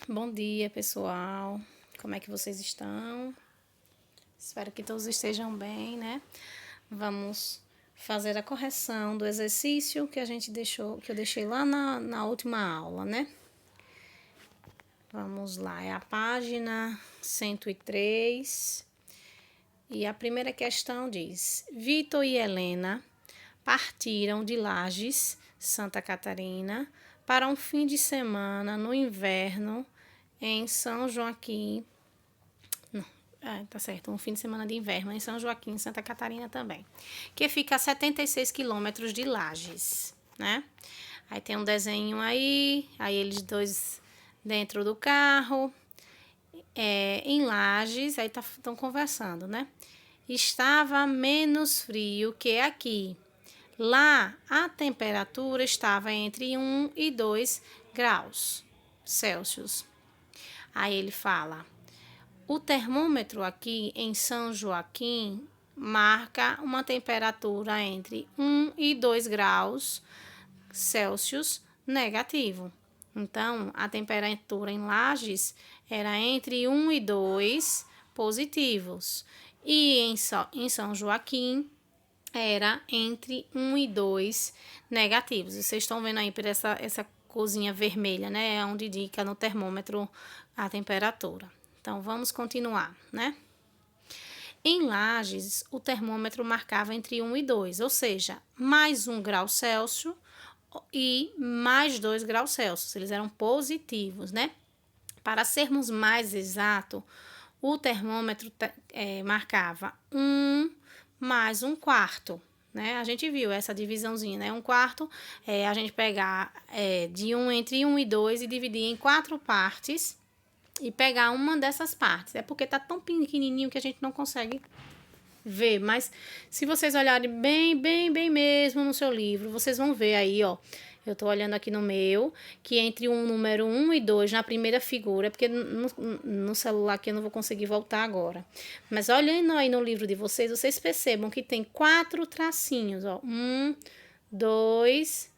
Bom dia, pessoal. Como é que vocês estão? Espero que todos estejam bem, né? Vamos fazer a correção do exercício que eu deixei lá na última aula, né? Vamos lá, é a página 103. E a primeira questão diz: Vitor e Helena partiram de Lages, Santa Catarina, para um fim de semana no inverno em São Joaquim. Tá certo, um fim de semana de inverno em São Joaquim, Santa Catarina também, que fica a 76 quilômetros de Lages, né? Aí tem um desenho aí eles dois dentro do carro, em Lages, aí estão conversando, né? Estava menos frio que aqui. Lá, a temperatura estava entre 1 e 2 graus Celsius. Aí ele fala: o termômetro aqui em São Joaquim marca uma temperatura entre 1 e 2 graus Celsius negativo. Então, a temperatura em Lages era entre 1 e 2 positivos. E em São Joaquim era entre 1 e 2 negativos. Vocês estão vendo aí por essa corzinha vermelha, né? É onde indica no termômetro a temperatura. Então, vamos continuar, né? Em Lages, o termômetro marcava entre 1 e 2, ou seja, mais 1 grau Celsius e mais 2 graus Celsius. Eles eram positivos, né? Para sermos mais exatos, o termômetro marcava 1 mais 1 quarto, né? A gente viu essa divisãozinha, né? 1 quarto a gente pegar entre 1 e 2 e dividir em 4 partes e pegar uma dessas partes. É porque tá tão pequenininho que a gente não consegue ver, mas se vocês olharem bem mesmo no seu livro, vocês vão ver aí, ó. Eu tô olhando aqui no meu, que entre o número 1 e 2, na primeira figura, porque no celular aqui eu não vou conseguir voltar agora. Mas olhando aí no livro de vocês, vocês percebam que tem 4 tracinhos, ó. 1, 2,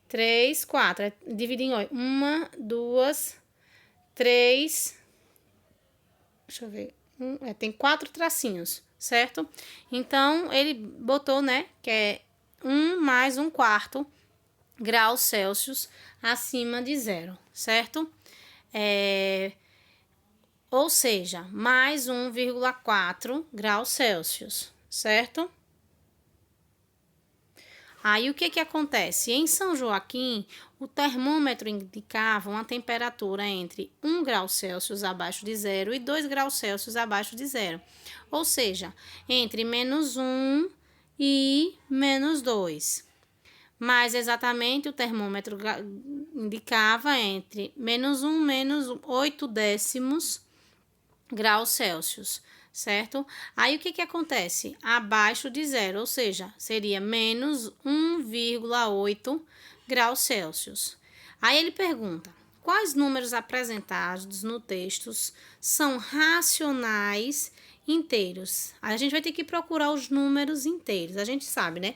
3, 4. Dividindo, ó. 1, 2, 3. Deixa eu ver. Tem 4 tracinhos, certo? Então, ele botou, né, que é 1 mais 1 quarto graus Celsius acima de 0, certo? Ou seja, mais 1,4 graus Celsius, certo? Aí, o que acontece? Em São Joaquim, o termômetro indicava uma temperatura entre 1 grau Celsius abaixo de 0 e 2 graus Celsius abaixo de 0. Ou seja, entre menos 1 e menos 2. Mais exatamente, o termômetro indicava entre menos 1 e menos 8 décimos graus Celsius, certo? Aí, o que acontece? Abaixo de 0, ou seja, seria menos 1,8 graus Celsius. Aí ele pergunta: quais números apresentados no texto são racionais inteiros? A gente vai ter que procurar os números inteiros. A gente sabe, né?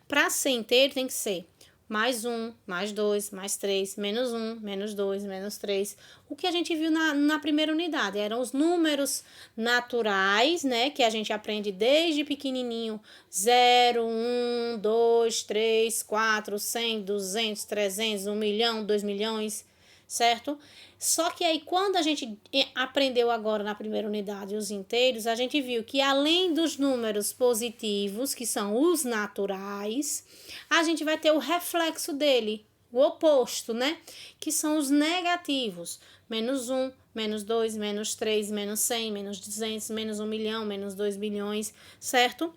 Para ser inteiro tem que ser mais 1, mais 2, mais 3, menos 1, menos 2, menos 3. O que a gente viu na primeira unidade eram os números naturais, né? Que a gente aprende desde pequenininho: 0, 1, 2, 3, 4, 100, 200, 300, 1 milhão, 2 milhões, certo? Só que aí, quando a gente aprendeu agora na primeira unidade os inteiros, a gente viu que além dos números positivos, que são os naturais, a gente vai ter o reflexo dele, o oposto, né? Que são os negativos. Menos 1, menos 2, menos 3, menos 100, menos 200, menos 1 milhão, menos 2 bilhões, certo?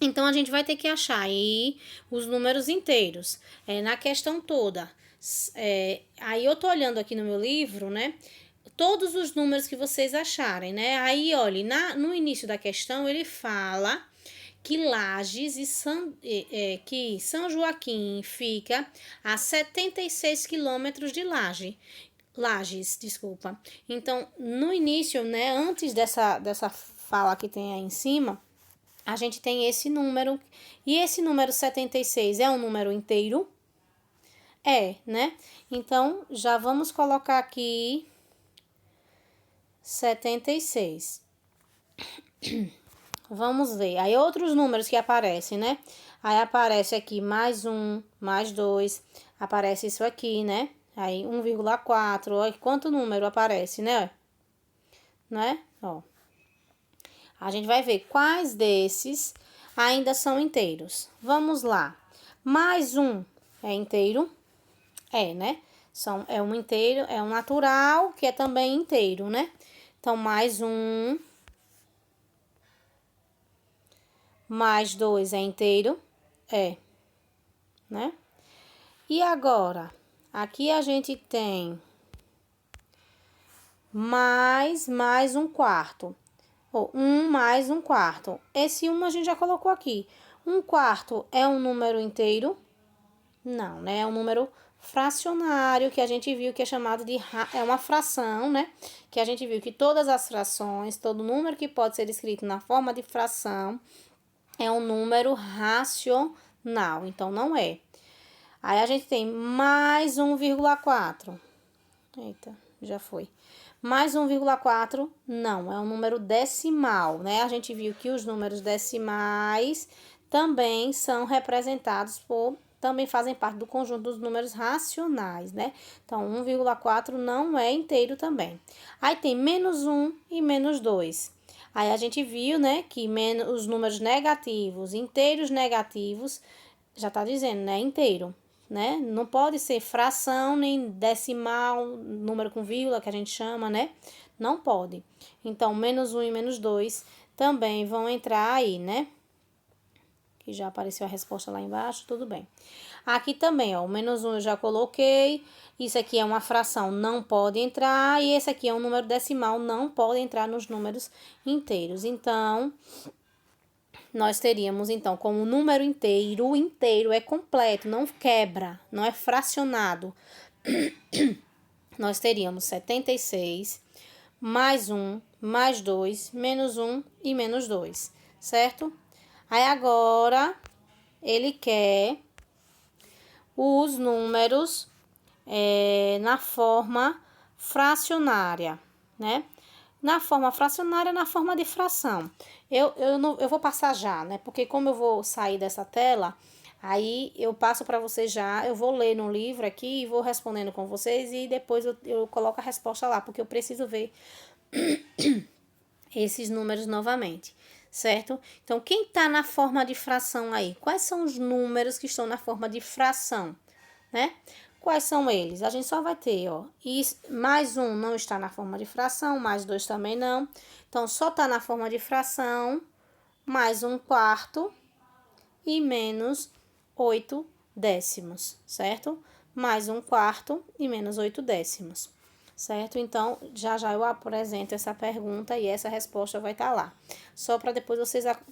Então, a gente vai ter que achar aí os números inteiros. Na questão toda. Aí eu tô olhando aqui no meu livro, né? Todos os números que vocês acharem, né? Aí, olha, no início da questão, ele fala que Lages que São Joaquim fica a 76 quilômetros de Lages, desculpa. Então, no início, né, antes dessa fala que tem aí em cima, a gente tem esse número. E esse número 76 é um número inteiro? Né? Então, já vamos colocar aqui 76. Vamos ver. Aí outros números que aparecem, né? Aí aparece aqui mais 1, mais 2. Aparece isso aqui, né? Aí 1,4. Olha quanto número aparece, né? Né? Ó. A gente vai ver quais desses ainda são inteiros. Vamos lá. Mais 1 é inteiro? É, né? É um inteiro, é um natural, que é também inteiro, né? Então, mais 1. Mais 2 é inteiro? É, né? E agora, aqui a gente tem mais 1/4. Ou 1 mais 1/4. Esse 1 a gente já colocou aqui. 1/4 é um número inteiro? Não, né? É um número fracionário, que a gente viu que é chamado de... É uma fração, né? Que a gente viu que todas as frações, todo número que pode ser escrito na forma de fração, é um número racional. Então, não é. Aí, a gente tem mais 1,4. Eita, já foi. Mais 1,4, não, é um número decimal, né? A gente viu que os números decimais também são representados também fazem parte do conjunto dos números racionais, né? Então, 1,4 não é inteiro também. Aí tem menos 1 e menos 2. Aí a gente viu, né, que os números negativos, inteiros negativos, já tá dizendo, né, inteiro, né? Não pode ser fração, nem decimal, número com vírgula, que a gente chama, né? Não pode. Então, menos 1 e menos 2 também vão entrar aí, né? Que já apareceu a resposta lá embaixo, tudo bem. Aqui também, ó, o menos 1 eu já coloquei. Isso aqui é uma fração, não pode entrar. E esse aqui é um número decimal, não pode entrar nos números inteiros. Então, nós teríamos, então, como número inteiro, o inteiro é completo, não quebra, não é fracionado. Nós teríamos 76, mais 1, mais 2, menos 1 e menos 2, certo? Aí, agora, ele quer os números na forma fracionária, né? Na forma fracionária, na forma de fração. Eu vou passar já, né? Porque como eu vou sair dessa tela, aí eu passo para vocês já, eu vou ler no livro aqui e vou respondendo com vocês e depois eu coloco a resposta lá, porque eu preciso ver esses números novamente, certo? Então, quem está na forma de fração aí? Quais são os números que estão na forma de fração, né? Quais são eles? A gente só vai ter, ó, mais 1 não está na forma de fração, mais 2 também não. Então, só está na forma de fração, mais 1/4 e menos 8 décimos, certo? Mais 1/4 e menos 8 décimos, certo? Então, já eu apresento essa pergunta e essa resposta vai estar lá. Só para depois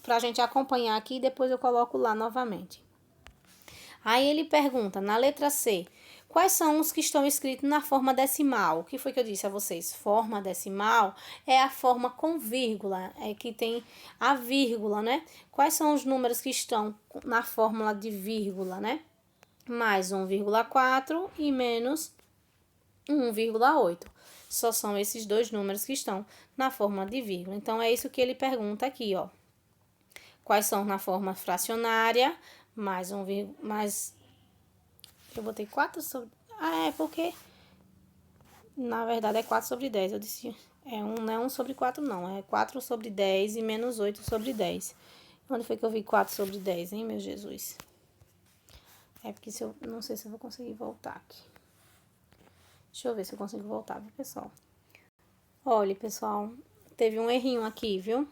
pra gente acompanhar aqui e depois eu coloco lá novamente. Aí ele pergunta, na letra C, quais são os que estão escritos na forma decimal? O que foi que eu disse a vocês? Forma decimal é a forma com vírgula, é que tem a vírgula, né? Quais são os números que estão na fórmula de vírgula, né? Mais 1,4 e menos 1,8. Só são esses dois números que estão na forma de vírgula. Então, é isso que ele pergunta aqui, ó. Quais são na forma fracionária? Mais eu botei 4 sobre... é porque... Na verdade, é 4 sobre 10. Eu disse... não é 1 sobre 4, não. É 4 sobre 10 e menos 8 sobre 10. Onde foi que eu vi 4 sobre 10, hein, meu Jesus? É porque não sei se eu vou conseguir voltar aqui. Deixa eu ver se eu consigo voltar, viu, pessoal? Olha, pessoal, teve um errinho aqui, viu?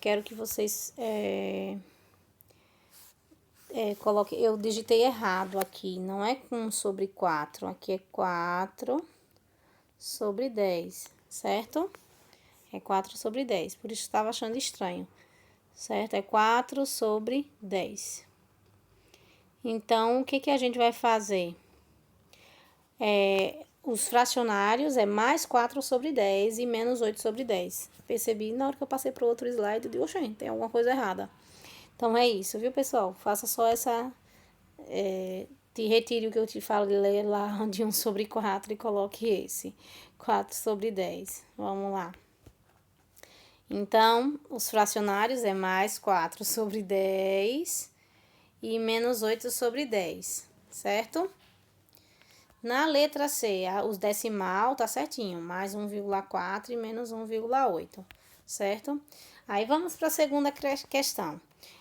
Quero que vocês... eu digitei errado aqui, não é 1 sobre 4, aqui é 4 sobre 10, certo? É 4 sobre 10, por isso estava achando estranho, certo? É 4 sobre 10. Então, o que a gente vai fazer? Os fracionários é mais 4 sobre 10 e menos 8 sobre 10. Percebi na hora que eu passei para o outro slide, eu digo, gente, tem alguma coisa errada. Então, é isso, viu, pessoal? Faça só retire o que eu te falei lá de 1 sobre 4 e coloque esse. 4 sobre 10. Vamos lá. Então, os fracionários é mais 4 sobre 10 e menos 8 sobre 10, certo? Na letra C, os decimal tá certinho, mais 1,4 e menos 1,8, certo? Aí vamos para a segunda questão.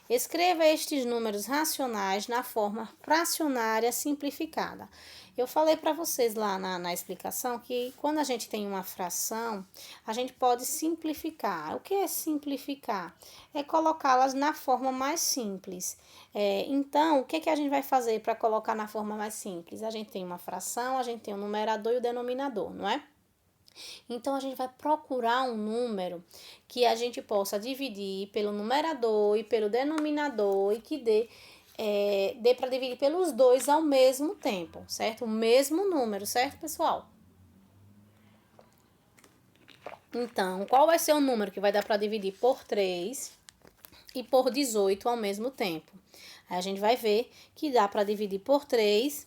Escreva estes números racionais na forma fracionária simplificada. Eu falei para vocês lá na explicação que quando a gente tem uma fração, a gente pode simplificar. O que é simplificar? É colocá-las na forma mais simples. Então, o que a gente vai fazer para colocar na forma mais simples? A gente tem uma fração, a gente tem o numerador e o denominador, não é? Então, a gente vai procurar um número que a gente possa dividir pelo numerador e pelo denominador e que dê para dividir pelos dois ao mesmo tempo, certo? O mesmo número, certo, pessoal? Então, qual vai ser o número que vai dar para dividir por 3 e por 18 ao mesmo tempo? Aí a gente vai ver que dá para dividir por 3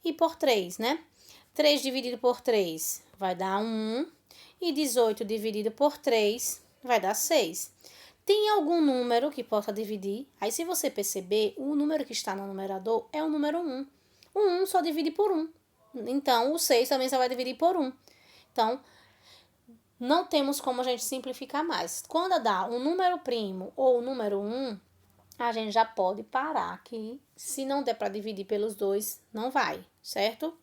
e por 3, né? 3 dividido por 3 vai dar 1 e 18 dividido por 3 vai dar 6. Tem algum número que possa dividir? Aí, se você perceber, o número que está no numerador é o número 1. O 1 só divide por 1. Então, o 6 também só vai dividir por 1. Então, não temos como a gente simplificar mais. Quando dá um número primo ou o número 1, a gente já pode parar aqui. Se não der para dividir pelos dois, não vai, certo?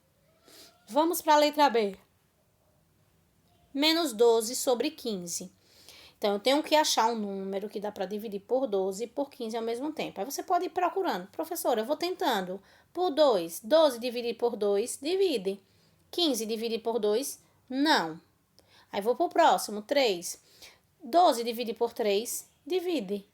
Vamos para a letra B. Menos 12 sobre 15. Então, eu tenho que achar um número que dá para dividir por 12 e por 15 ao mesmo tempo. Aí você pode ir procurando. Professora, eu vou tentando. Por 2. 12 dividir por 2, divide. 15 dividir por 2, não. Aí vou para o próximo. 3. 12 dividir por 3, divide.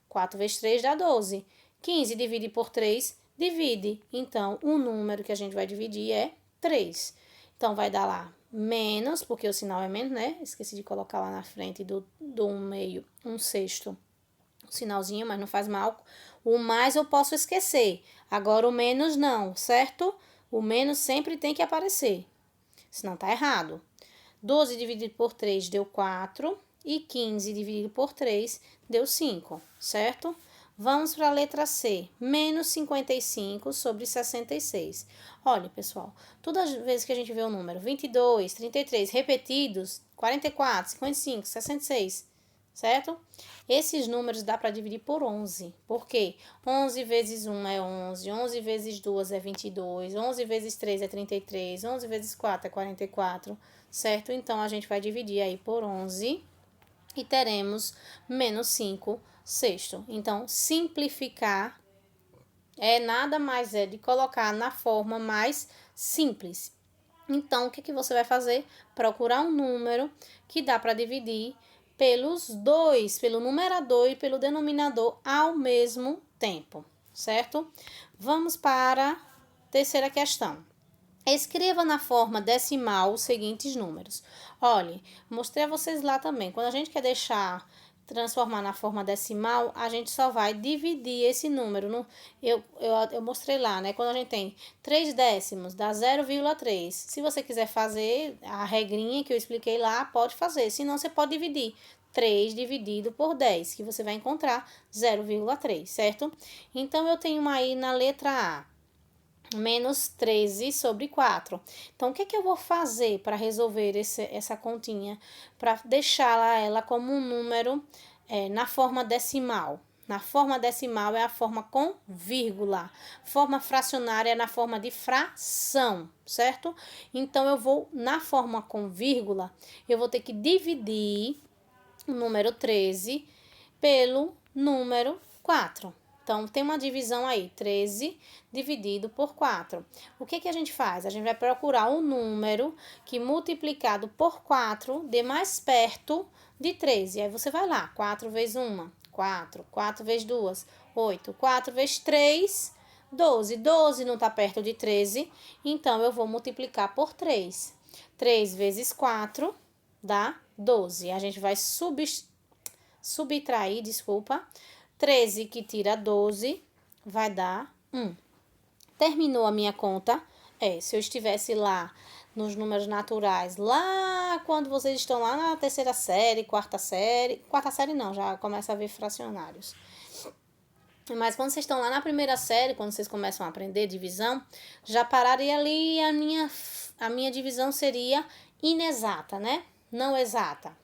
4 vezes 3 dá 12. 15 dividir por 3, divide. Então, o número que a gente vai dividir é 3. Então, vai dar lá menos, porque o sinal é menos, né? Esqueci de colocar lá na frente do 1/2, 1/6. O sinalzinho, mas não faz mal. O mais eu posso esquecer. Agora, o menos não, certo? O menos sempre tem que aparecer. Senão tá errado. 12 dividido por 3 deu 4. E 15 dividido por 3 deu 5, certo? Vamos para a letra C. Menos 55 sobre 66. Olha, pessoal, todas as vezes que a gente vê o número 22, 33 repetidos, 44, 55, 66, certo? Esses números dá para dividir por 11. Por quê? 11 vezes 1 é 11, 11 vezes 2 é 22, 11 vezes 3 é 33, 11 vezes 4 é 44, certo? Então, a gente vai dividir aí por 11 e teremos menos 5 sexto. Então, simplificar nada mais de colocar na forma mais simples. Então, o que você vai fazer? Procurar um número que dá para dividir pelos dois, pelo numerador e pelo denominador ao mesmo tempo, certo? Vamos para a terceira questão. Escreva na forma decimal os seguintes números. Olha, mostrei a vocês lá também. Quando a gente quer transformar na forma decimal, a gente só vai dividir esse número. Eu mostrei lá, né? Quando a gente tem 3 décimos, dá 0,3. Se você quiser fazer a regrinha que eu expliquei lá, pode fazer. Se não, você pode dividir 3 dividido por 10, que você vai encontrar 0,3, certo? Então, eu tenho aí na letra A. Menos 13 sobre 4. Então, o que eu vou fazer para resolver essa continha? Para deixar ela como um número na forma decimal. Na forma decimal é a forma com vírgula. Forma fracionária é na forma de fração, certo? Então, eu vou, na forma com vírgula, eu vou ter que dividir o número 13 pelo número 4. Então, tem uma divisão aí, 13 dividido por 4. O que a gente faz? A gente vai procurar um número que multiplicado por 4 dê mais perto de 13. Aí você vai lá, 4 vezes 1, 4. 4 vezes 2, 8. 4 vezes 3, 12. 12 não está perto de 13, então eu vou multiplicar por 3. 3 vezes 4 dá 12. A gente vai subtrair, 13 que tira 12 vai dar 1. Terminou a minha conta? Se eu estivesse lá nos números naturais, lá quando vocês estão lá na terceira série, quarta série não, já começa a ver fracionários. Mas quando vocês estão lá na primeira série, quando vocês começam a aprender divisão, já pararia ali e a minha divisão seria inexata, né? Não exata.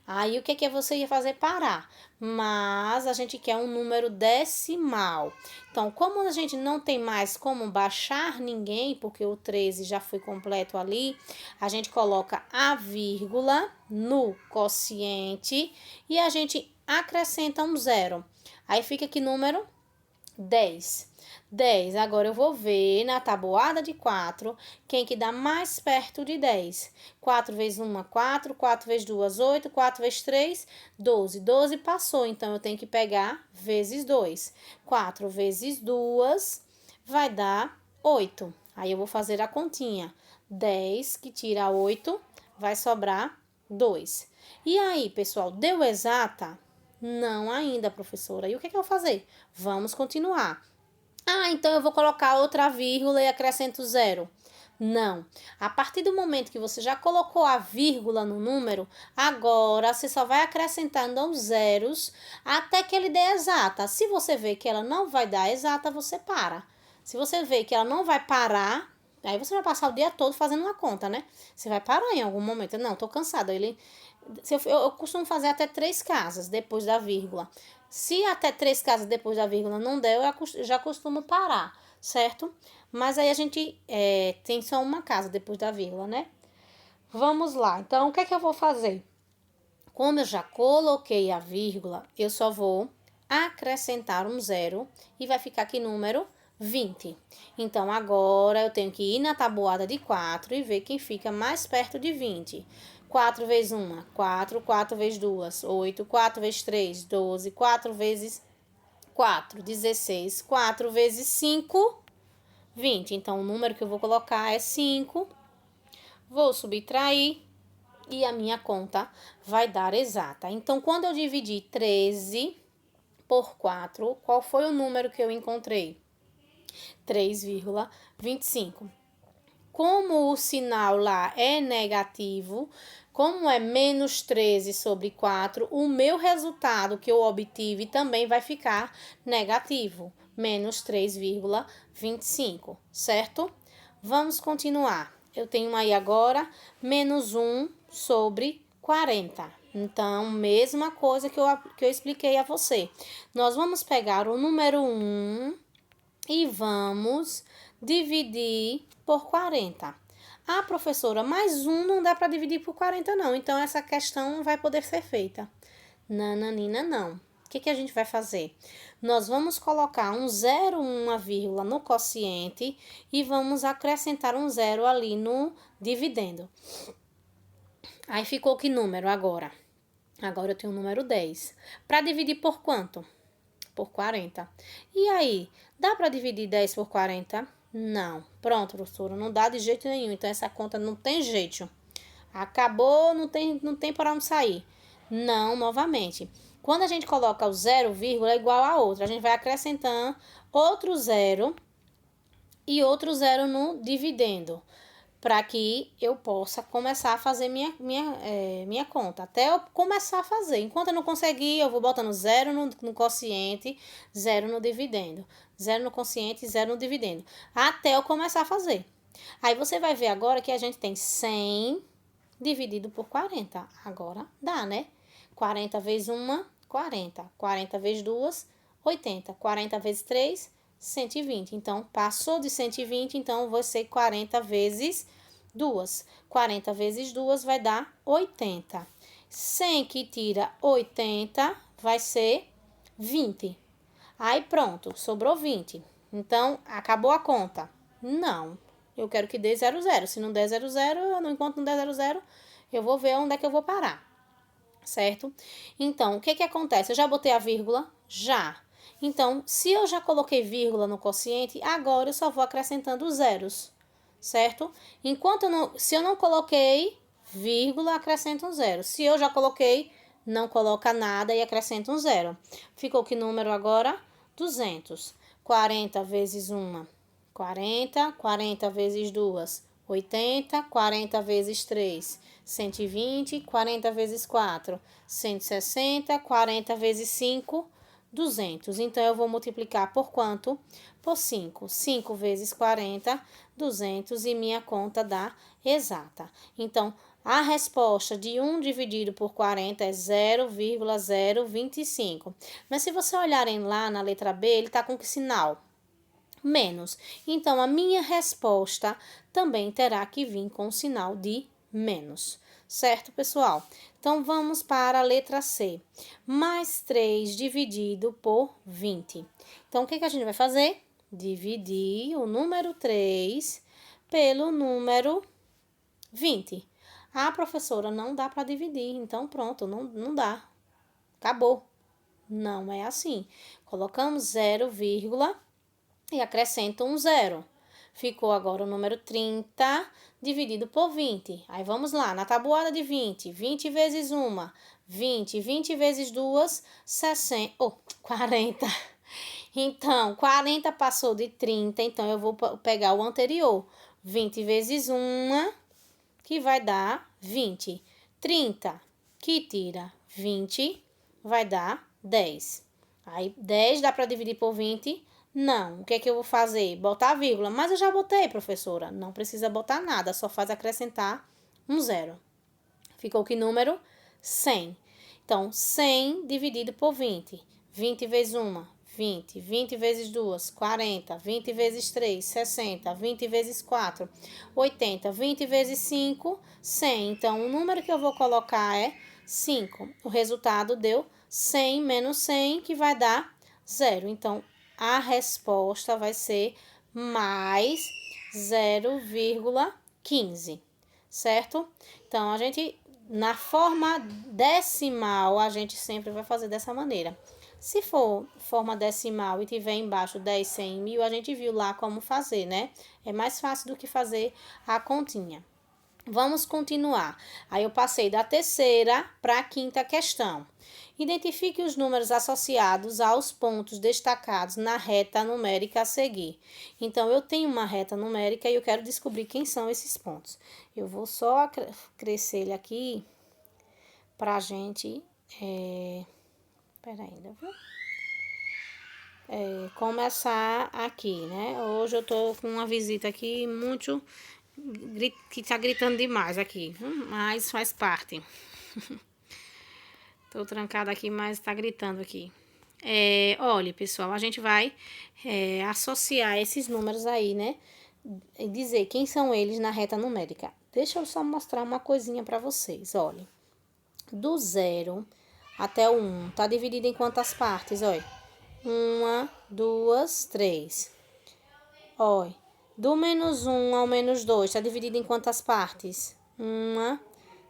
Aí o que você ia fazer? Parar. Mas a gente quer um número decimal. Então, como a gente não tem mais como baixar ninguém, porque o 13 já foi completo ali, a gente coloca a vírgula no quociente e a gente acrescenta um zero. Aí fica que número? 10. 10. Agora eu vou ver na tabuada de 4 quem que dá mais perto de 10. 4 vezes 1, 4. 4 vezes 2, 8. 4 vezes 3, 12. 12 passou, então eu tenho que pegar vezes 2. 4 vezes 2 vai dar 8. Aí eu vou fazer a continha. 10 que tira 8 vai sobrar 2. E aí, pessoal, deu exata? Não ainda, professora. E o que eu vou fazer? Vamos continuar. Então eu vou colocar outra vírgula e acrescento zero. Não. A partir do momento que você já colocou a vírgula no número, agora você só vai acrescentando os zeros até que ele dê exata. Se você vê que ela não vai dar exata, você para. Se você vê que ela não vai parar, aí você vai passar o dia todo fazendo uma conta, né? Você vai parar em algum momento. Não, tô cansada. Eu costumo fazer até 3 casas depois da vírgula. Se até 3 casas depois da vírgula não der, eu já costumo parar, certo? Mas aí a gente tem só uma casa depois da vírgula, né? Vamos lá. Então, o que eu vou fazer? Como eu já coloquei a vírgula, eu só vou acrescentar um zero e vai ficar aqui número 20. Então, agora eu tenho que ir na tabuada de 4 e ver quem fica mais perto de 20. 4 vezes 1, 4. 4 vezes 2, 8. 4 vezes 3, 12. 4 vezes 4, 16. 4 vezes 5, 20. Então, o número que eu vou colocar é 5. Vou subtrair e a minha conta vai dar exata. Então, quando eu dividi 13 por 4, qual foi o número que eu encontrei? 3,25. Como o sinal lá é negativo, como é menos 13 sobre 4, o meu resultado que eu obtive também vai ficar negativo, menos 3,25, certo? Vamos continuar. Eu tenho aí agora menos 1 sobre 40. Então, mesma coisa que eu expliquei a você. Nós vamos pegar o número 1 e vamos dividir por 40. Professora, mais 1 não dá para dividir por 40 não, então essa questão não vai poder ser feita. Nananina, não. O que a gente vai fazer? Nós vamos colocar um zero, uma vírgula no quociente e vamos acrescentar um zero ali no dividendo. Aí ficou que número agora? Agora eu tenho o número 10. Para dividir por quanto? Por 40. E aí, dá para dividir 10 por 40? Não. Pronto, professora, não dá de jeito nenhum. Então, essa conta não tem jeito. Acabou, não tem para onde sair. Não, novamente. Quando a gente coloca o zero, vírgula, é igual a outra. A gente vai acrescentando outro zero e outro zero no dividendo, para que eu possa começar a fazer minha conta. Até eu começar a fazer. Enquanto eu não conseguir, eu vou botando zero no quociente, zero no dividendo. Zero no quociente, zero no dividendo. Até eu começar a fazer. Aí você vai ver agora que a gente tem 100 dividido por 40. Agora dá, né? 40 vezes 1, 40. 40 vezes 2, 80. 40 vezes 3, 120. Então, passou de 120, então vai ser 40 vezes 2. 40 vezes 2 vai dar 80. 100 que tira 80 vai ser 20. Aí pronto, sobrou 20. Então, acabou a conta? Não. Eu quero que dê 0, 0. Se não der 0, 0, eu não encontro, não der 0, 0, eu vou ver onde é que eu vou parar. Certo? Então, o que acontece? Eu já botei a vírgula? Já. Então, se eu já coloquei vírgula no quociente, agora eu só vou acrescentando os zeros, certo? Se eu não coloquei vírgula, acrescento um zero. Se eu já coloquei, não coloca nada e acrescenta um zero. Ficou que número agora? 200. 40 vezes 1, 40, 40 vezes 2, 80, 40 vezes 3, 120, 40 vezes 4, 160, 40 vezes 5, 200. Então, eu vou multiplicar por quanto? Por 5. 5 vezes 40, 200 e minha conta dá exata. Então, a resposta de 1 dividido por 40 é 0,025. Mas se você olharem lá na letra B, ele está com que sinal? Menos. Então, a minha resposta também terá que vir com o sinal de menos. Certo, pessoal? Então, vamos para a letra C. Mais 3 dividido por 20. Então, o que a gente vai fazer? Dividir o número 3 pelo número 20. Ah, professora, não dá para dividir. Então, pronto, não dá. Acabou. Não é assim. Colocamos 0, e acrescento um 0. Ficou agora o número 30 dividido por 20. Aí vamos lá, na tabuada de 20. 20 vezes 1, 20. 20 vezes 2, 60. 40. Então, 40 passou de 30, então eu vou pegar o anterior. 20 vezes 1, que vai dar 20. 30, que tira 20, vai dar 10. Aí, 10 dá para dividir por 20? Não. O que é que eu vou fazer? Botar vírgula. Mas eu já botei, professora. Não precisa botar nada, só faz acrescentar um 0. Ficou que número? 100. Então, 100 dividido por 20. 20 vezes 1, 20. 20 vezes 2, 40. 20 vezes 3, 60. 20 vezes 4, 80. 20 vezes 5, 100. Então, o número que eu vou colocar é 5. O resultado deu 100 menos 100, que vai dar 0. Então, a resposta vai ser mais 0,15, certo? Então, a gente, na forma decimal, a gente sempre vai fazer dessa maneira. Se for forma decimal e tiver embaixo 10, 100, 1000, a gente viu lá como fazer, né? É mais fácil do que fazer a continha. Vamos continuar. Aí eu passei da terceira para a quinta questão. Identifique os números associados aos pontos destacados na reta numérica a seguir. Então, eu tenho uma reta numérica e eu quero descobrir quem são esses pontos. Eu vou só crescer ele aqui para a gente... começar aqui, né? Hoje eu tô com uma visita aqui muito... que tá gritando demais aqui, mas faz parte. Tô trancada aqui, mas tá gritando aqui. Olha, pessoal, a gente vai associar esses números aí, né? E dizer quem são eles na reta numérica. Deixa eu só mostrar uma coisinha pra vocês, olha. Do 0 até o 1, tá dividido em quantas partes, olha? 1, 2, 3. Olha, do menos 1 ao menos 2, tá dividido em quantas partes? 1,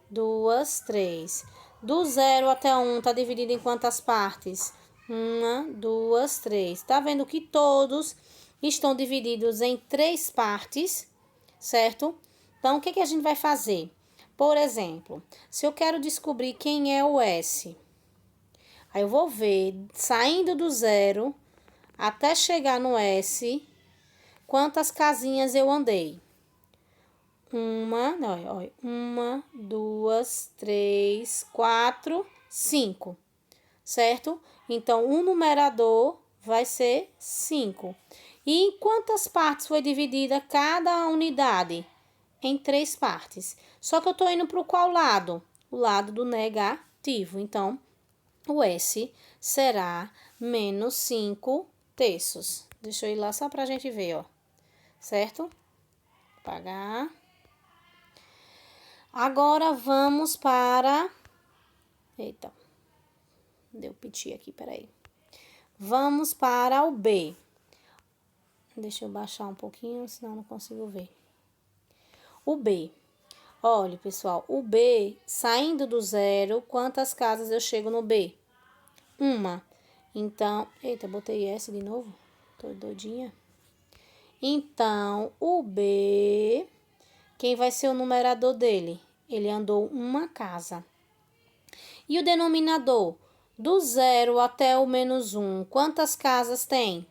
2, 3. Do 0 até 1, tá dividido em quantas partes? 1, 2, 3. Tá vendo que todos estão divididos em 3 partes, certo? Então, o que a gente vai fazer? Por exemplo, se eu quero descobrir quem é o S, aí eu vou ver, saindo do 0 até chegar no S, quantas casinhas eu andei. 1, 2, 3, 4, 5, certo? Então, o numerador vai ser 5. E em quantas partes foi dividida cada unidade? Em 3 partes. Só que eu tô indo para o qual lado? O lado do negativo. Então, o S será menos 5 terços. Deixa eu ir lá só para a gente ver, ó. Certo? Apagar. Agora, vamos para... Eita, deu piti aqui, peraí. Vamos para o B. Deixa eu baixar um pouquinho, senão não consigo ver. O B. Olha, pessoal, o B, saindo do 0, quantas casas eu chego no B? 1. Então, eita, botei S de novo. Tô doidinha. Então, o B, quem vai ser o numerador dele? Ele andou uma casa. E o denominador? Do 0 até o menos 1, quantas casas tem?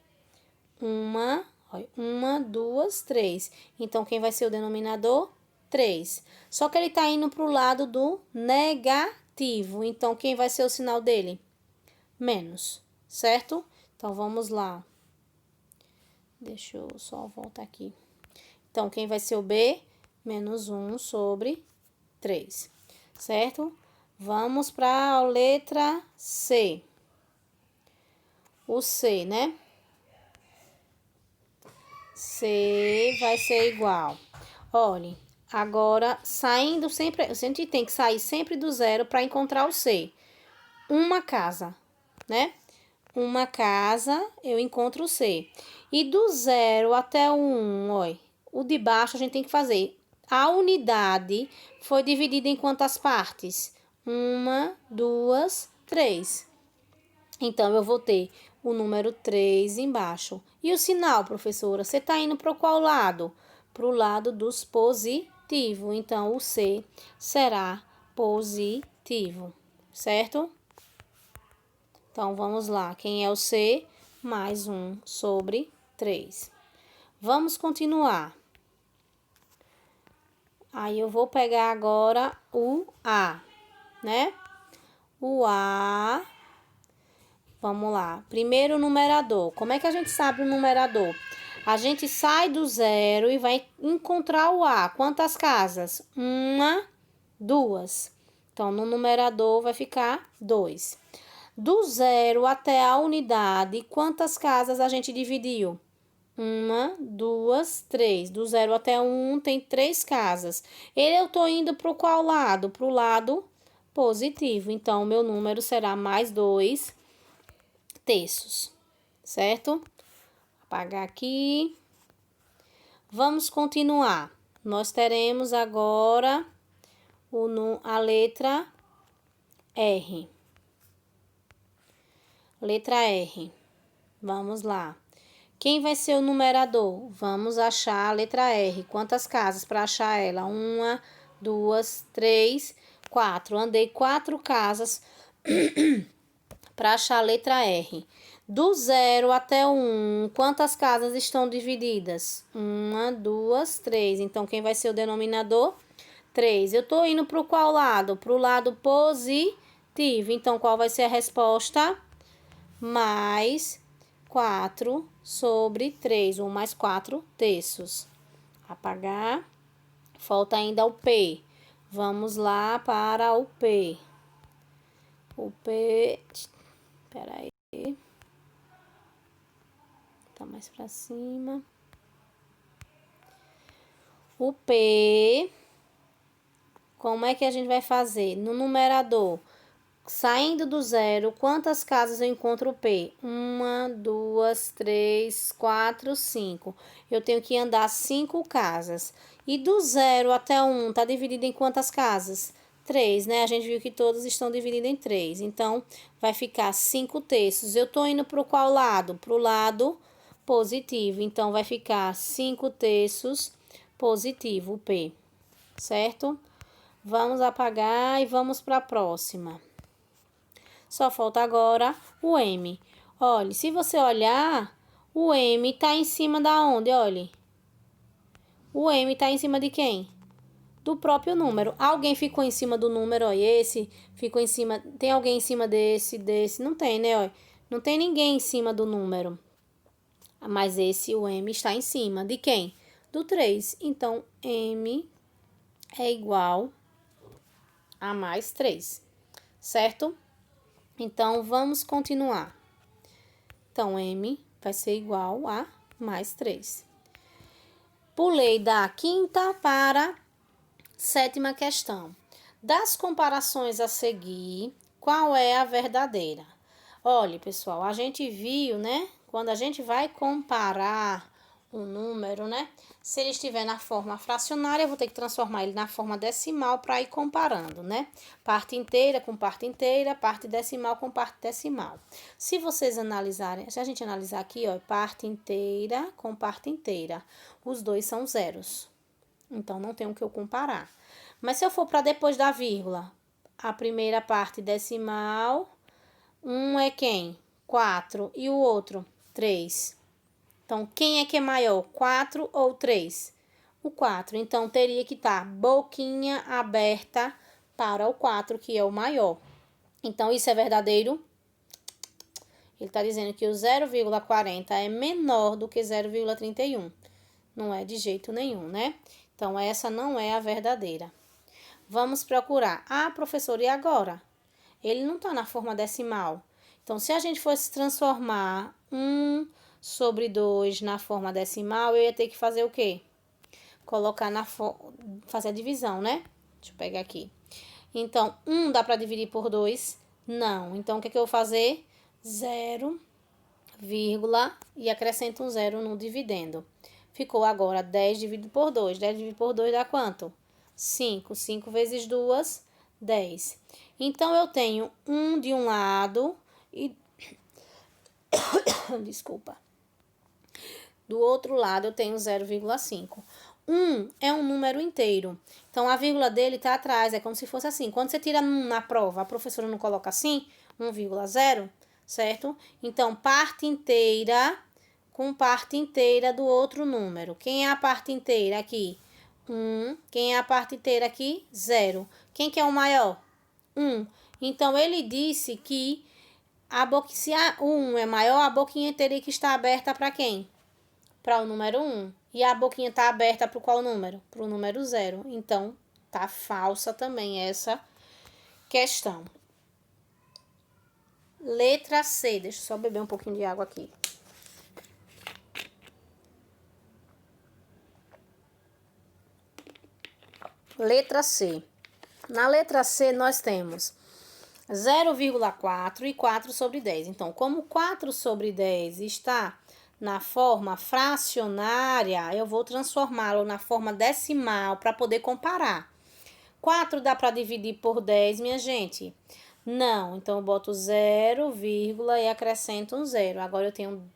1, Olha, 1, 2, 3. Então, quem vai ser o denominador? 3. Só que ele está indo para o lado do negativo. Então, quem vai ser o sinal dele? Menos, certo? Então, vamos lá. Deixa eu só voltar aqui. Então, quem vai ser o B? Menos 1 sobre 3, certo? Vamos para a letra C. O C, né? C vai ser igual. Olhem, agora, saindo sempre... A gente tem que sair sempre do zero para encontrar o C. Uma casa, né? Uma casa, eu encontro o C. E do 0 até o 1, olha, o de baixo a gente tem que fazer. A unidade foi dividida em quantas partes? 1, 2, 3. Então, eu vou ter o número 3 embaixo. E o sinal, professora? Você está indo para qual lado? Para o lado dos positivos. Então, o C será positivo, certo? Então, vamos lá. Quem é o C? Mais 1 sobre 3. Vamos continuar. Aí, eu vou pegar agora o A, né? O A... Vamos lá. Primeiro, numerador. Como é que a gente sabe o numerador? A gente sai do zero e vai encontrar o A. Quantas casas? 1, 2. Então, no numerador vai ficar 2. Do zero até a unidade, quantas casas a gente dividiu? 1, 2, 3. Do 0 até 1 tem 3 casas. Eu tô indo para qual lado? Para o lado positivo. Então, o meu número será mais 2 terços, certo? Apagar aqui. Vamos continuar. Nós teremos agora a letra R. Letra R. Vamos lá. Quem vai ser o numerador? Vamos achar a letra R. Quantas casas para achar ela? 1, 2, 3, 4. Andei 4 casas para achar a letra R. Do 0 até o 1, quantas casas estão divididas? 1, 2, 3. Então, quem vai ser o denominador? 3. Eu estou indo para o qual lado? Para o lado positivo. Então, qual vai ser a resposta? Mais 4 sobre 3, ou mais 4 terços. Apagar. Falta ainda o P. Vamos lá para o P. O P... Espera aí. Tá mais pra cima. O P... Como é que a gente vai fazer? No numerador, saindo do zero, quantas casas eu encontro o P? 1, 2, 3, 4, 5. Eu tenho que andar 5 casas. E do 0 até 1, tá dividido em quantas casas? 3, né? A gente viu que todas estão divididas em 3. Então, vai ficar 5 terços. Eu tô indo pro qual lado? Pro lado positivo. Então, vai ficar 5 terços positivo, o P. Certo? Vamos apagar e vamos para a próxima. Só falta agora o M. Olha, se você olhar, o M tá em cima da onde? Olha. O M tá em cima de quem? Do próprio número. Alguém ficou em cima do número, olha. Esse ficou em cima. Tem alguém em cima desse? Não tem, né? Olha. Não tem ninguém em cima do número. Mas esse, o M, está em cima. De quem? Do 3. Então, M é igual a mais 3, certo? Então, vamos continuar. Então, M vai ser igual a mais 3. Pulei da quinta para sétima questão. Das comparações a seguir, qual é a verdadeira? Olha, pessoal, a gente viu, né? Quando a gente vai comparar um número, né? Se ele estiver na forma fracionária, eu vou ter que transformar ele na forma decimal para ir comparando, né? Parte inteira com parte inteira, parte decimal com parte decimal. Se vocês analisarem, se a gente analisar aqui, ó, parte inteira com parte inteira, os dois são zeros. Então, não tem o que eu comparar. Mas se eu for para depois da vírgula, a primeira parte decimal, um é quem? 4 e o outro? 3. Então, quem é que é maior, 4 ou 3? O 4. Então, teria que estar boquinha aberta para o 4, que é o maior. Então, isso é verdadeiro? Ele está dizendo que o 0,40 é menor do que 0,31. Não é de jeito nenhum, né? Então, essa não é a verdadeira. Vamos procurar. Ah, professor, e agora? Ele não está na forma decimal. Então, se a gente fosse transformar 1 sobre 2 na forma decimal, eu ia ter que fazer o quê? Colocar fazer a divisão, né? Deixa eu pegar aqui. Então, 1 dá para dividir por 2? Não. Então, o que é que eu vou fazer? 0, e acrescento um 0 no dividendo. Ficou agora 10 dividido por 2. 10 dividido por 2 dá quanto? 5. 5 vezes 2, 10. Então, eu tenho 1 de um lado e... Desculpa. Do outro lado, eu tenho 0,5. 1 é um número inteiro. Então, a vírgula dele está atrás. É como se fosse assim. Quando você tira na prova, a professora não coloca assim, 1,0, certo? Então, parte inteira com parte inteira do outro número. Quem é a parte inteira aqui? 1. Quem é a parte inteira aqui? 0. Quem que é o maior? 1. Então, ele disse que se o 1 é maior, a boquinha teria que estar aberta para quem? Para o número 1. E a boquinha está aberta para qual número? Para o número 0. Então, tá falsa também essa questão. Letra C. Deixa eu só beber um pouquinho de água aqui. Letra C. Na letra C, nós temos 0,4 e 4 sobre 10. Então, como 4 sobre 10 está na forma fracionária, eu vou transformá-lo na forma decimal para poder comparar. 4 dá para dividir por 10, minha gente? Não, então eu boto 0, e acrescento um 0. Agora eu tenho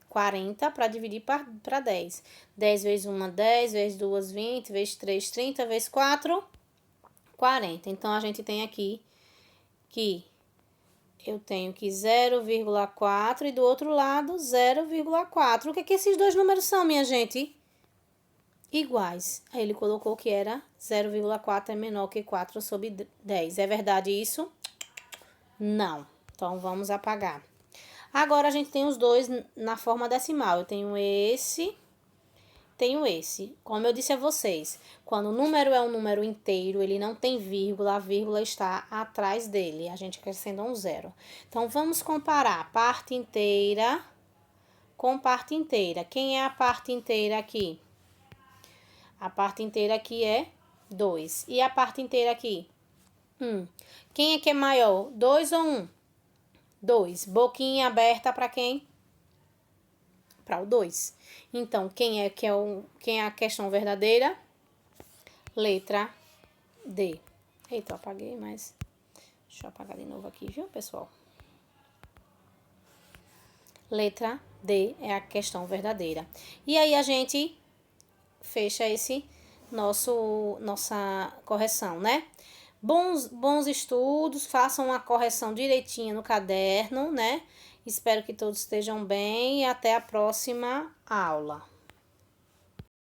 40 para dividir para 10. 10 vezes 1, 10, vezes 2, 20, vezes 3, 30, vezes 4, 40. Então, a gente tem aqui que eu tenho que 0,4 e do outro lado 0,4. O que é que esses dois números são, minha gente? Iguais. Aí ele colocou que era 0,4 é menor que 4 sobre 10. É verdade isso? Não. Então, vamos apagar. Agora, a gente tem os dois na forma decimal. Eu tenho esse, tenho esse. Como eu disse a vocês, quando o número é um número inteiro, ele não tem vírgula, a vírgula está atrás dele. A gente acrescenta um 0. Então, vamos comparar parte inteira com parte inteira. Quem é a parte inteira aqui? A parte inteira aqui é 2. E a parte inteira aqui? 1. Quem é que é maior? 2 ou 1? 2. Boquinha aberta para quem? Para o 2. Então, quem é a questão verdadeira? Letra D. Eita, eu apaguei, mas... Deixa eu apagar de novo aqui, viu, pessoal? Letra D é a questão verdadeira. E aí, a gente fecha esse nossa correção, né? Bons estudos, façam a correção direitinha no caderno, né? Espero que todos estejam bem e até a próxima aula.